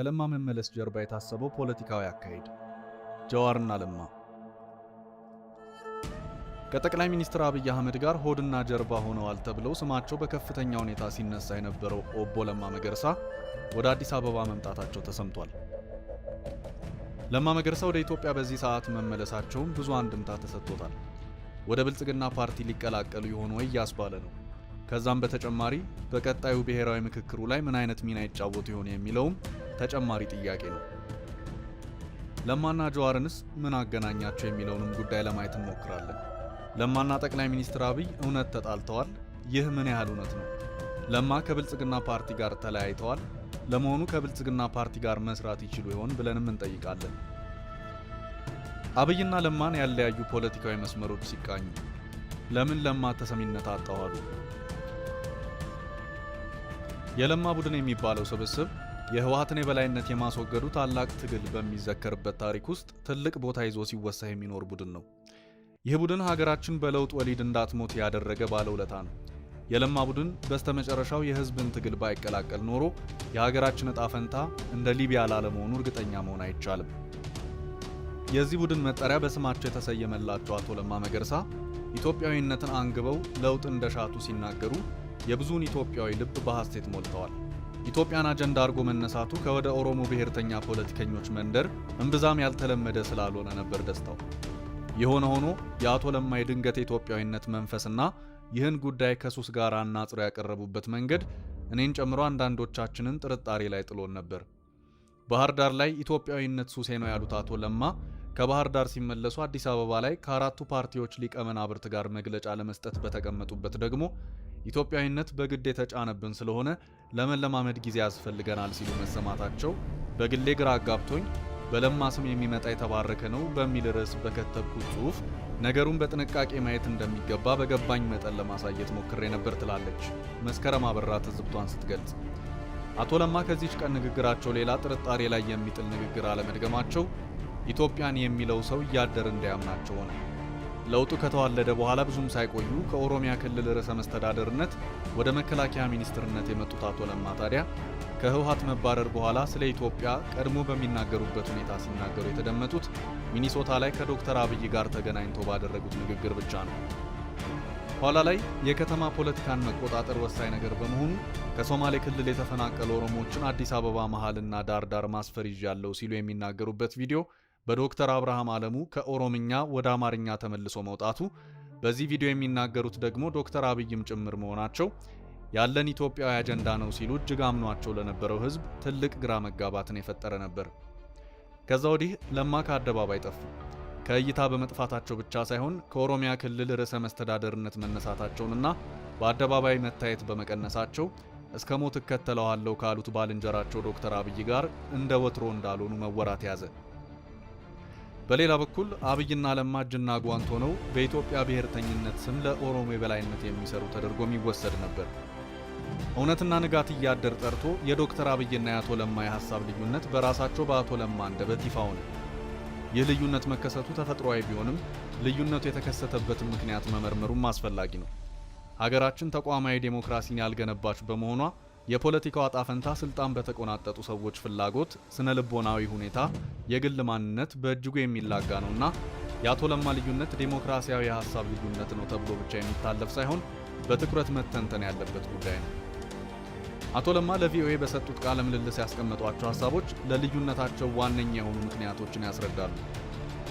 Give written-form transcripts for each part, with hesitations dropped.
ከለማ መመለስ ጀርባ የታሰበው ፖለቲካዊ አካሄድ። ጀዋርና ለማ ከጠቅላይ ሚኒስትር አብይ አህመድ ጋር ሆድና ጀርባ ሆነዋል ተብለው ስማቸው በከፍተኛ ሁኔታ ሲነሳ የነበረው ኦቦ ለማ መገርሳ ወደ አዲስ አበባ መምጣታቸው ተሰምቷል። ለማ መገርሳ ወደ ኢትዮጵያ በዚህ ሰዓት መመለሳቸውን ብዙ አንድምታ ተሰጥቶታል። ወደ ብልጽግና ፓርቲ ሊቀላቀሉ ይሆን ወይ ያስባለ ነው። ከዛም በተጨማሪ በቀጣዩ ብሔራዊ ምክክሩ ላይ ምን አይነት ሚና ይጫወቱ ይሆን የሚለውም ተጨማሪ ጥያቄ ነው። ለማና ጀዋርንስ ምን አገናኛቸው የሚለውንም ጉዳይ ለማየት እንሞክራለን። ለማና ጠቅላይ ሚኒስትር አብይ እውነት ተጣልተዋል? ይህ ምን ያህል እውነት ነው? ለማ ከብልጽግና ፓርቲ ጋር ተለያይተዋል? ለመሆኑ ከብልጽግና ፓርቲ ጋር መስራት ይችሉ ይሆን ብለንም እንጠይቃለን። አብይና ለማን ያለያዩ ፖለቲካዊ መስመሮች ሲቃኙ ለምን ለማ ተሰሚነት አጣዋሉ? የለማ ቡድን የሚባለው ስብስብ የህወሓትን የበላይነት የማስወገዱ ታላቅ ትግል በሚዘከርበት ታሪክ ውስጥ ትልቅ ቦታ ይዞ ሲወሳ የሚኖር ቡድን ነው። ይህ ቡድን ሀገራችን በለውጥ ወሊድ እንዳትሞት ያደረገ ባለውለታ ነው። የለማ ቡድን በስተመጨረሻው የህዝብን ትግል ባይቀላቀል ኖሮ የሀገራችን ዕጣ ፈንታ እንደ ሊቢያ ላለመሆኑ እርግጠኛ መሆን አይቻልም። የዚህ ቡድን መጠሪያ በስማቸው የተሰየመላቸው አቶ ለማ መገርሳ ኢትዮጵያዊነትን አንግበው ለውጥ እንደሻቱ ሲናገሩ የብዙውን ኢትዮጵያዊ ልብ በሐሴት ሞልተዋል። ኢትዮጵያን አጀንዳ አድርጎ መነሳቱ ከወደ ኦሮሞ ብሔርተኛ ፖለቲከኞች መንደር እምብዛም ያልተለመደ ስላልሆነ ነበር ደስታው። የሆነ ሆኖ የአቶ ለማ የድንገት ኢትዮጵያዊነት መንፈስና ይህን ጉዳይ ከሱስ ጋር አናጽሮ ያቀረቡበት መንገድ እኔን ጨምሮ አንዳንዶቻችንን ጥርጣሬ ላይ ጥሎን ነበር። ባህር ዳር ላይ ኢትዮጵያዊነት ሱሴ ነው ያሉት አቶ ለማ ከባህር ዳር ሲመለሱ አዲስ አበባ ላይ ከአራቱ ፓርቲዎች ሊቀመናብርት ጋር መግለጫ ለመስጠት በተቀመጡበት ደግሞ ኢትዮጵያዊነት በግድ የተጫነብን ስለሆነ ለመለማመድ ጊዜ ያስፈልገናል ሲሉ መሰማታቸው በግሌ ግራ አጋብቶኝ በለማ ስም የሚመጣ የተባረከ ነው በሚል ርዕስ በከተብኩት ጽሑፍ ነገሩን በጥንቃቄ ማየት እንደሚገባ በገባኝ መጠን ለማሳየት ሞክሬ ነበር ትላለች መስከረም አበራ ትዝብቷን ስትገልጽ። አቶ ለማ ከዚህች ቀን ንግግራቸው ሌላ ጥርጣሬ ላይ የሚጥል ንግግር አለመድገማቸው ኢትዮጵያን የሚለው ሰው እያደር እንዳያምናቸው ሆነ። ለውጡ ከተዋለደ በኋላ ብዙም ሳይቆዩ ከኦሮሚያ ክልል ርዕሰ መስተዳደርነት ወደ መከላከያ ሚኒስትርነት የመጡት አቶ ለማ ታዲያ ከህወሓት መባረር በኋላ ስለ ኢትዮጵያ ቀድሞ በሚናገሩበት ሁኔታ ሲናገሩ የተደመጡት ሚኒሶታ ላይ ከዶክተር አብይ ጋር ተገናኝተው ባደረጉት ንግግር ብቻ ነው። ኋላ ላይ የከተማ ፖለቲካን መቆጣጠር ወሳኝ ነገር በመሆኑ ከሶማሌ ክልል የተፈናቀሉ ኦሮሞዎችን አዲስ አበባ መሃልና ዳር ማስፈር ይዣለሁ ሲሉ የሚናገሩበት ቪዲዮ በዶክተር አብርሃም አለሙ ከኦሮምኛ ወደ አማርኛ ተመልሶ መውጣቱ፣ በዚህ ቪዲዮ የሚናገሩት ደግሞ ዶክተር አብይም ጭምር መሆናቸው ያለን ኢትዮጵያዊ አጀንዳ ነው ሲሉ እጅግ አምኗቸው ለነበረው ህዝብ ትልቅ ግራ መጋባትን የፈጠረ ነበር። ከዛ ወዲህ ለማ ከአደባባይ ጠፉ። ከእይታ በመጥፋታቸው ብቻ ሳይሆን ከኦሮሚያ ክልል ርዕሰ መስተዳደርነት መነሳታቸውንና በአደባባይ መታየት በመቀነሳቸው እስከ ሞት እከተለዋለሁ ካሉት ባልንጀራቸው ዶክተር አብይ ጋር እንደ ወትሮ እንዳልሆኑ መወራት ያዘ። በሌላ በኩል አብይና ለማ እጅና ጓንት ሆነው በኢትዮጵያ ብሔርተኝነት ስም ለኦሮሞ የበላይነት የሚሰሩ ተደርጎም ይወሰድ ነበር። እውነትና ንጋት እያደር ጠርቶ የዶክተር አብይና የአቶ ለማ የሐሳብ ልዩነት በራሳቸው በአቶ ለማ አንደበት ይፋ ሆነ። ይህ ልዩነት መከሰቱ ተፈጥሯዊ ቢሆንም ልዩነቱ የተከሰተበትን ምክንያት መመርመሩም አስፈላጊ ነው። ሀገራችን ተቋማዊ ዴሞክራሲን ያልገነባች በመሆኗ የፖለቲካው ዕጣ ፈንታ ስልጣን በተቆናጠጡ ሰዎች ፍላጎት፣ ስነ ልቦናዊ ሁኔታ፣ የግል ማንነት በእጅጉ የሚላጋ ነውና የአቶ ለማ ልዩነት ዴሞክራሲያዊ የሐሳብ ልዩነት ነው ተብሎ ብቻ የሚታለፍ ሳይሆን በትኩረት መተንተን ያለበት ጉዳይ ነው። አቶ ለማ ለቪኦኤ በሰጡት ቃለ ምልልስ ያስቀመጧቸው ሐሳቦች ለልዩነታቸው ዋነኛ የሆኑ ምክንያቶችን ያስረዳሉ።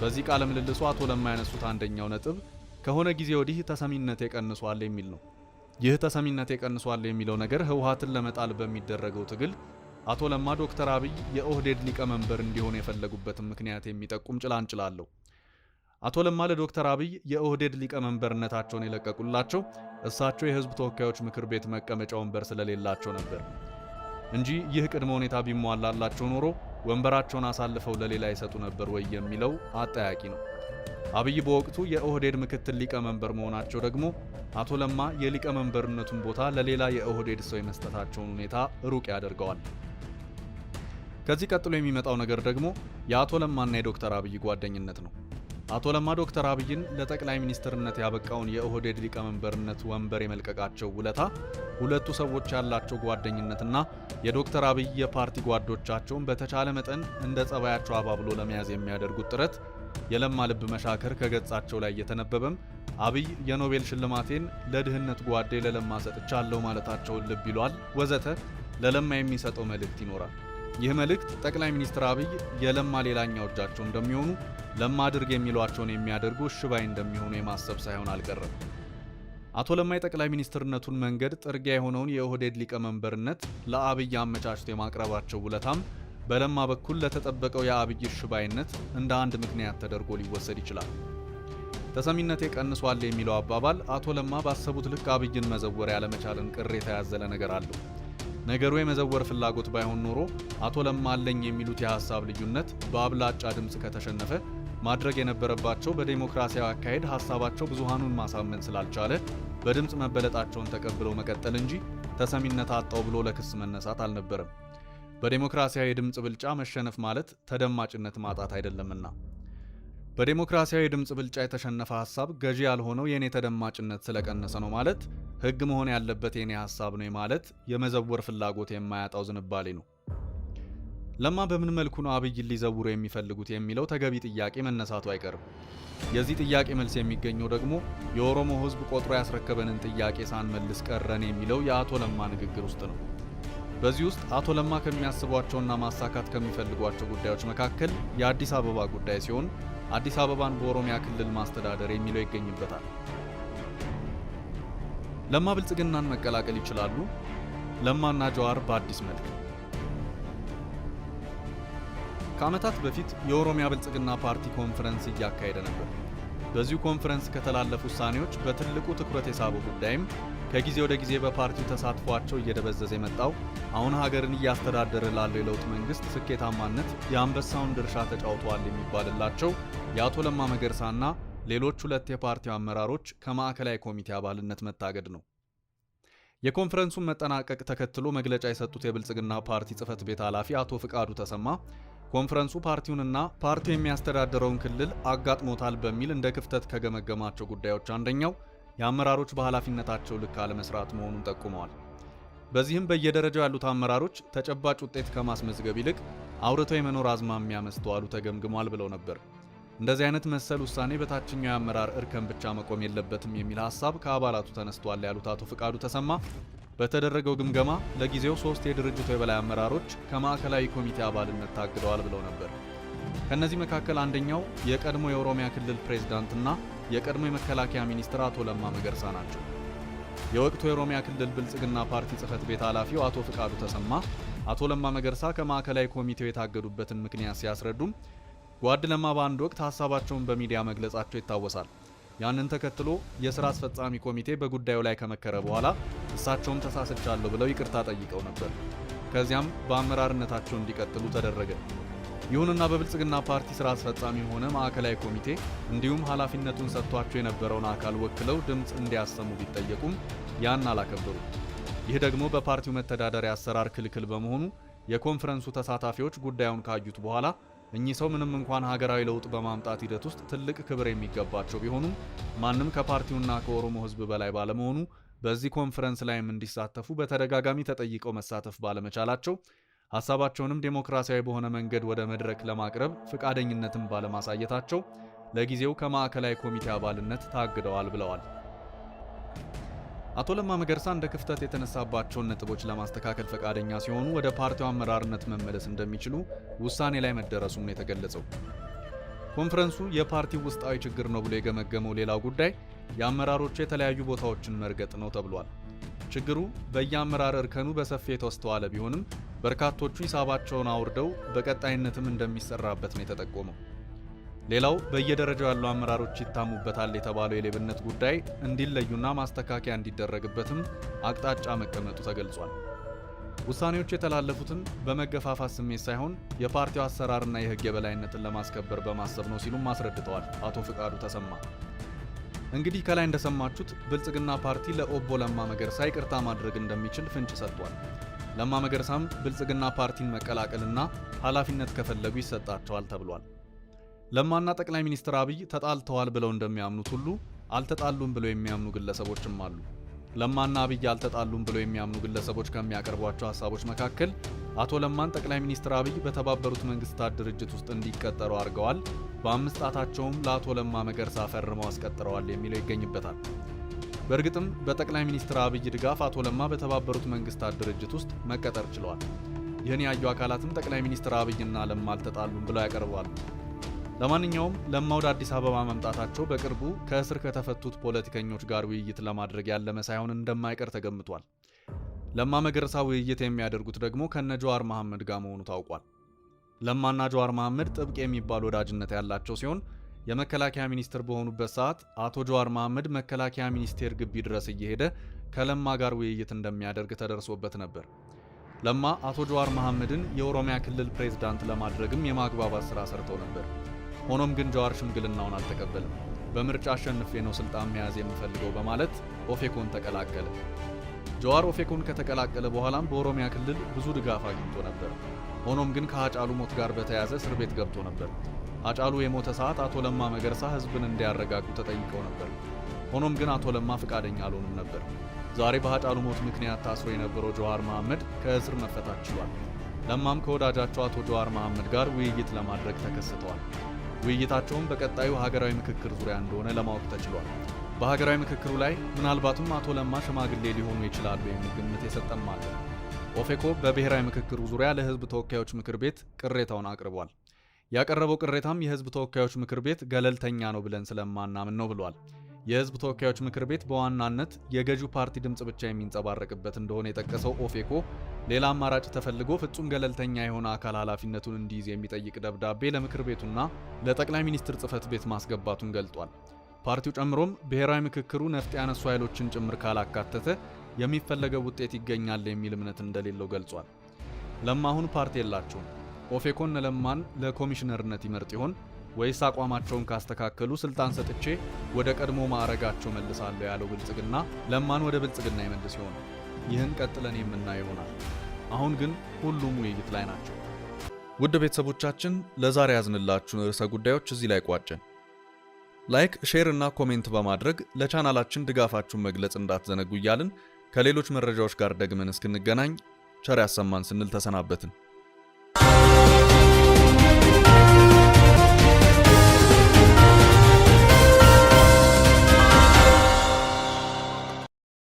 በዚህ ቃለ ምልልሱ አቶ ለማ ያነሱት አንደኛው ነጥብ ከሆነ ጊዜ ወዲህ ተሰሚነት የቀንሷል የሚል ነው። ይህ ተሰሚነት የቀንሷል የሚለው ነገር ህወሓትን ለመጣል በሚደረገው ትግል አቶ ለማ ዶክተር አብይ የኦህዴድ ሊቀመንበር እንዲሆኑ የፈለጉበትን ምክንያት የሚጠቁም ጭላንጭል አለው። አቶ ለማ ለዶክተር አብይ የኦህዴድ ሊቀመንበርነታቸውን የለቀቁላቸው እሳቸው የህዝብ ተወካዮች ምክር ቤት መቀመጫ ወንበር ስለሌላቸው ነበር እንጂ ይህ ቅድመ ሁኔታ ቢሟላላቸው ኖሮ ወንበራቸውን አሳልፈው ለሌላ ይሰጡ ነበር ወይ የሚለው አጠያቂ ነው። አብይ በወቅቱ የኦህዴድ ምክትል ሊቀመንበር መሆናቸው ደግሞ አቶ ለማ የሊቀመንበርነቱን ቦታ ለሌላ የኦህዴድ ሰው የመስጠታቸውን ሁኔታ ሩቅ ያደርገዋል። ከዚህ ቀጥሎ የሚመጣው ነገር ደግሞ የአቶ ለማና የዶክተር አብይ ጓደኝነት ነው። አቶ ለማ ዶክተር አብይን ለጠቅላይ ሚኒስትርነት ያበቃውን የኦህዴድ ሊቀመንበርነት ወንበር የመልቀቃቸው ውለታ ሁለቱ ሰዎች ያላቸው ጓደኝነትና የዶክተር አብይ የፓርቲ ጓዶቻቸውን በተቻለ መጠን እንደ ጸባያቸው አባብሎ ለመያዝ የሚያደርጉት ጥረት የለማ ልብ መሻከር ከገጻቸው ላይ እየተነበበም አብይ የኖቤል ሽልማቴን ለድህነት ጓዴ ለለማ ሰጥቻለሁ ማለታቸውን ልብ ይሏል ወዘተ ለለማ የሚሰጠው መልእክት ይኖራል። ይህ መልእክት ጠቅላይ ሚኒስትር አብይ የለማ ሌላኛው እጃቸው እንደሚሆኑ ለማ አድርግ የሚሏቸውን የሚያደርጉ እሽባይ እንደሚሆኑ የማሰብ ሳይሆን አልቀረም። አቶ ለማ የጠቅላይ ሚኒስትርነቱን መንገድ ጥርጊያ የሆነውን የኦህዴድ ሊቀመንበርነት ለአብይ አመቻችቶ የማቅረባቸው ውለታም በለማ በኩል ለተጠበቀው የአብይ እሽባይነት እንደ አንድ ምክንያት ተደርጎ ሊወሰድ ይችላል። ተሰሚነቴ ቀንሷል የሚለው አባባል አቶ ለማ ባሰቡት ልክ አብይን መዘወር ያለመቻልን ቅሬታ ያዘለ ነገር አለው። ነገሩ የመዘወር ፍላጎት ባይሆን ኖሮ አቶ ለማ አለኝ የሚሉት የሐሳብ ልዩነት በአብላጫ ድምፅ ከተሸነፈ ማድረግ የነበረባቸው በዲሞክራሲያዊ አካሄድ ሐሳባቸው ብዙሃኑን ማሳመን ስላልቻለ በድምፅ መበለጣቸውን ተቀብለው መቀጠል እንጂ ተሰሚነት አጣው ብሎ ለክስ መነሳት አልነበረም። በዲሞክራሲያዊ ድምፅ ብልጫ መሸነፍ ማለት ተደማጭነት ማጣት አይደለምና። በዲሞክራሲያዊ ድምፅ ብልጫ የተሸነፈ ሐሳብ ገዢ ያልሆነው የኔ ተደማጭነት ስለቀነሰ ነው ማለት ሕግ መሆን ያለበት የኔ ሐሳብ ነው ማለት የመዘወር ፍላጎት የማያጣው ዝንባሌ ነው። ለማ በምን መልኩ ነው አብይን ሊዘውሩ የሚፈልጉት የሚለው ተገቢ ጥያቄ መነሳቱ አይቀርም። የዚህ ጥያቄ መልስ የሚገኘው ደግሞ የኦሮሞ ሕዝብ ቆጥሮ ያስረከበንን ጥያቄ ሳንመልስ ቀረን የሚለው የአቶ ለማ ንግግር ውስጥ ነው። በዚህ ውስጥ አቶ ለማ ከሚያስቧቸውና ማሳካት ከሚፈልጓቸው ጉዳዮች መካከል የአዲስ አበባ ጉዳይ ሲሆን አዲስ አበባን በኦሮሚያ ክልል ማስተዳደር የሚለው ይገኝበታል። ለማ ብልጽግናን መቀላቀል ይችላሉ? ለማና ጀዋር በአዲስ መልክ። ከዓመታት በፊት የኦሮሚያ ብልጽግና ፓርቲ ኮንፈረንስ እያካሄደ ነበር። በዚሁ ኮንፈረንስ ከተላለፉ ውሳኔዎች በትልቁ ትኩረት የሳበው ጉዳይም ከጊዜ ወደ ጊዜ በፓርቲው ተሳትፏቸው እየደበዘዘ የመጣው አሁን ሀገርን እያስተዳደረ ላለው የለውጥ መንግስት ስኬታማነት የአንበሳውን ድርሻ ተጫውተዋል የሚባልላቸው የአቶ ለማ መገርሳና ሌሎች ሁለት የፓርቲው አመራሮች ከማዕከላዊ ኮሚቴ አባልነት መታገድ ነው። የኮንፈረንሱን መጠናቀቅ ተከትሎ መግለጫ የሰጡት የብልጽግና ፓርቲ ጽህፈት ቤት ኃላፊ አቶ ፍቃዱ ተሰማ ኮንፈረንሱ ፓርቲውንና ፓርቲው የሚያስተዳድረውን ክልል አጋጥሞታል በሚል እንደ ክፍተት ከገመገማቸው ጉዳዮች አንደኛው የአመራሮች በኃላፊነታቸው ልክ አለመስራት መሆኑን ጠቁመዋል። በዚህም በየደረጃው ያሉት አመራሮች ተጨባጭ ውጤት ከማስመዝገብ ይልቅ አውርተው የመኖር አዝማሚያ መስተዋሉ ተገምግሟል ብለው ነበር። እንደዚህ አይነት መሰል ውሳኔ በታችኛው የአመራር እርከን ብቻ መቆም የለበትም የሚል ሐሳብ ከአባላቱ ተነስቷል ያሉት አቶ ፍቃዱ ተሰማ በተደረገው ግምገማ ለጊዜው 3 የድርጅቱ የበላይ አመራሮች ከማዕከላዊ ኮሚቴ አባልነት ታግደዋል ብለው ነበር። ከነዚህ መካከል አንደኛው የቀድሞ የኦሮሚያ ክልል ፕሬዝዳንትና የቀድሞ የመከላከያ ሚኒስትር አቶ ለማ መገርሳ ናቸው። የወቅቱ የኦሮሚያ ክልል ብልጽግና ፓርቲ ጽህፈት ቤት ኃላፊው አቶ ፍቃዱ ተሰማ አቶ ለማ መገርሳ ከማዕከላዊ ኮሚቴው የታገዱበትን ምክንያት ሲያስረዱም ጓድ ለማ በአንድ ወቅት ሐሳባቸውን በሚዲያ መግለጻቸው ይታወሳል። ያንን ተከትሎ የሥራ አስፈጻሚ ኮሚቴ በጉዳዩ ላይ ከመከረ በኋላ እሳቸውም ተሳስቻለሁ ብለው ይቅርታ ጠይቀው ነበር። ከዚያም በአመራርነታቸው እንዲቀጥሉ ተደረገ። ይሁንና በብልጽግና ፓርቲ ሥራ አስፈጻሚ ሆነ ማዕከላዊ ኮሚቴ እንዲሁም ኃላፊነቱን ሰጥቷቸው የነበረውን አካል ወክለው ድምፅ እንዲያሰሙ ቢጠየቁም ያን አላከበሩም። ይህ ደግሞ በፓርቲው መተዳደሪያ አሰራር ክልክል በመሆኑ የኮንፈረንሱ ተሳታፊዎች ጉዳዩን ካዩት በኋላ እኚህ ሰው ምንም እንኳን ሀገራዊ ለውጥ በማምጣት ሂደት ውስጥ ትልቅ ክብር የሚገባቸው ቢሆኑም ማንም ከፓርቲውና ከኦሮሞ ሕዝብ በላይ ባለመሆኑ በዚህ ኮንፈረንስ ላይም እንዲሳተፉ በተደጋጋሚ ተጠይቀው መሳተፍ ባለመቻላቸው ሐሳባቸውንም ዴሞክራሲያዊ በሆነ መንገድ ወደ መድረክ ለማቅረብ ፈቃደኝነትን ባለማሳየታቸው ለጊዜው ከማዕከላዊ ኮሚቴ አባልነት ታግደዋል ብለዋል። አቶ ለማ መገርሳ እንደ ክፍተት የተነሳባቸውን ነጥቦች ለማስተካከል ፈቃደኛ ሲሆኑ ወደ ፓርቲው አመራርነት መመለስ እንደሚችሉ ውሳኔ ላይ መደረሱም ነው የተገለጸው። ኮንፈረንሱ የፓርቲው ውስጣዊ ችግር ነው ብሎ የገመገመው ሌላው ጉዳይ የአመራሮቹ የተለያዩ ቦታዎችን መርገጥ ነው ተብሏል። ችግሩ በየአመራር እርከኑ በሰፊው የተስተዋለ ቢሆንም በርካቶቹ ሂሳባቸውን አውርደው በቀጣይነትም እንደሚሰራበት ነው የተጠቆመው። ሌላው በየደረጃው ያሉ አመራሮች ይታሙበታል የተባለው የሌብነት ጉዳይ እንዲለዩና ማስተካከያ እንዲደረግበትም አቅጣጫ መቀመጡ ተገልጿል። ውሳኔዎች የተላለፉትን በመገፋፋት ስሜት ሳይሆን የፓርቲው አሰራርና የሕግ የበላይነትን ለማስከበር በማሰብ ነው ሲሉም አስረድተዋል አቶ ፍቃዱ ተሰማ። እንግዲህ ከላይ እንደሰማችሁት ብልጽግና ፓርቲ ለኦቦ ለማ መገርሳ ይቅርታ ማድረግ እንደሚችል ፍንጭ ሰጥቷል። ለማ መገርሳም ብልጽግና ፓርቲን መቀላቀልና ኃላፊነት ከፈለጉ ይሰጣቸዋል ተብሏል። ለማና ጠቅላይ ሚኒስትር አብይ ተጣልተዋል ብለው እንደሚያምኑት ሁሉ አልተጣሉም ብለው የሚያምኑ ግለሰቦችም አሉ። ለማና አብይ አልተጣሉም ብለው የሚያምኑ ግለሰቦች ከሚያቀርቧቸው ሐሳቦች መካከል አቶ ለማን ጠቅላይ ሚኒስትር አብይ በተባበሩት መንግስታት ድርጅት ውስጥ እንዲቀጠሩ አድርገዋል፣ በ5 ጣታቸውም ለአቶ ለማ መገርሳ ፈርመው አስቀጥረዋል የሚለው ይገኝበታል። በእርግጥም በጠቅላይ ሚኒስትር አብይ ድጋፍ አቶ ለማ በተባበሩት መንግስታት ድርጅት ውስጥ መቀጠር ችለዋል። ይህን ያዩ አካላትም ጠቅላይ ሚኒስትር አብይና ለማ አልተጣሉም ብለው ያቀርባሉ። ለማንኛውም ለማ ወደ አዲስ አበባ መምጣታቸው በቅርቡ ከእስር ከተፈቱት ፖለቲከኞች ጋር ውይይት ለማድረግ ያለመ ሳይሆን እንደማይቀር ተገምቷል። ለማ መገርሳ ውይይት የሚያደርጉት ደግሞ ከነ ጀዋር መሐመድ ጋር መሆኑ ታውቋል። ለማና ጀዋር መሐመድ ጥብቅ የሚባል ወዳጅነት ያላቸው ሲሆን የመከላከያ ሚኒስትር በሆኑበት ሰዓት አቶ ጀዋር መሐመድ መከላከያ ሚኒስቴር ግቢ ድረስ እየሄደ ከለማ ጋር ውይይት እንደሚያደርግ ተደርሶበት ነበር። ለማ አቶ ጀዋር መሐመድን የኦሮሚያ ክልል ፕሬዝዳንት ለማድረግም የማግባባት ስራ ሰርተው ነበር። ሆኖም ግን ጀዋር ሽምግልናውን አልተቀበለም። በምርጫ አሸንፌ ነው ስልጣን መያዝ የምፈልገው በማለት ኦፌኮን ተቀላቀለ። ጀዋር ኦፌኮን ከተቀላቀለ በኋላም በኦሮሚያ ክልል ብዙ ድጋፍ አግኝቶ ነበር። ሆኖም ግን ከአጫሉ ሞት ጋር በተያያዘ እስር ቤት ገብቶ ነበር። አጫሉ የሞተ ሰዓት አቶ ለማ መገርሳ ህዝብን እንዲያረጋጉ ተጠይቀው ነበር። ሆኖም ግን አቶ ለማ ፈቃደኛ አልሆኑም ነበር። ዛሬ በአጫሉ ሞት ምክንያት ታስሮ የነበረው ጀዋር መሐመድ ከእስር መፈታት ችሏል። ለማም ከወዳጃቸው አቶ ጀዋር መሐመድ ጋር ውይይት ለማድረግ ተከስተዋል። ውይይታቸውም በቀጣዩ ሀገራዊ ምክክር ዙሪያ እንደሆነ ለማወቅ ተችሏል። በሀገራዊ ምክክሩ ላይ ምናልባትም አቶ ለማ ሽማግሌ ሊሆኑ ይችላሉ የሚል ግምት የሰጠም አለ። ኦፌኮ በብሔራዊ ምክክሩ ዙሪያ ለህዝብ ተወካዮች ምክር ቤት ቅሬታውን አቅርቧል። ያቀረበው ቅሬታም የህዝብ ተወካዮች ምክር ቤት ገለልተኛ ነው ብለን ስለማናምን ነው ብሏል። የህዝብ ተወካዮች ምክር ቤት በዋናነት የገዢው ፓርቲ ድምጽ ብቻ የሚንጸባረቅበት እንደሆነ የጠቀሰው ኦፌኮ ሌላ አማራጭ ተፈልጎ ፍጹም ገለልተኛ የሆነ አካል ኃላፊነቱን እንዲይዝ የሚጠይቅ ደብዳቤ ለምክር ቤቱና ለጠቅላይ ሚኒስትር ጽህፈት ቤት ማስገባቱን ገልጧል። ፓርቲው ጨምሮም ብሔራዊ ምክክሩ ነፍጥ ያነሱ ኃይሎችን ጭምር ካላካተተ የሚፈለገው ውጤት ይገኛል የሚል እምነት እንደሌለው ገልጿል። ለማ አሁን ፓርቲ የላቸውም። ኦፌኮን ለማን ለኮሚሽነርነት ይመርጥ ይሆን ወይስ አቋማቸውን ካስተካከሉ ስልጣን ሰጥቼ ወደ ቀድሞ ማዕረጋቸው መልሳለሁ ያለው ብልጽግና ለማን ወደ ብልጽግና ይመልስ ይሆን? ይህን ቀጥለን የምናየው ይሆናል። አሁን ግን ሁሉም ውይይት ላይ ናቸው። ውድ ቤተሰቦቻችን ለዛሬ ያዝንላችሁ ርዕሰ ጉዳዮች እዚህ ላይ ቋጨን። ላይክ፣ ሼር እና ኮሜንት በማድረግ ለቻናላችን ድጋፋችሁን መግለጽ እንዳትዘነጉ እያልን ከሌሎች መረጃዎች ጋር ደግመን እስክንገናኝ ቸር ያሰማን ስንል ተሰናበትን።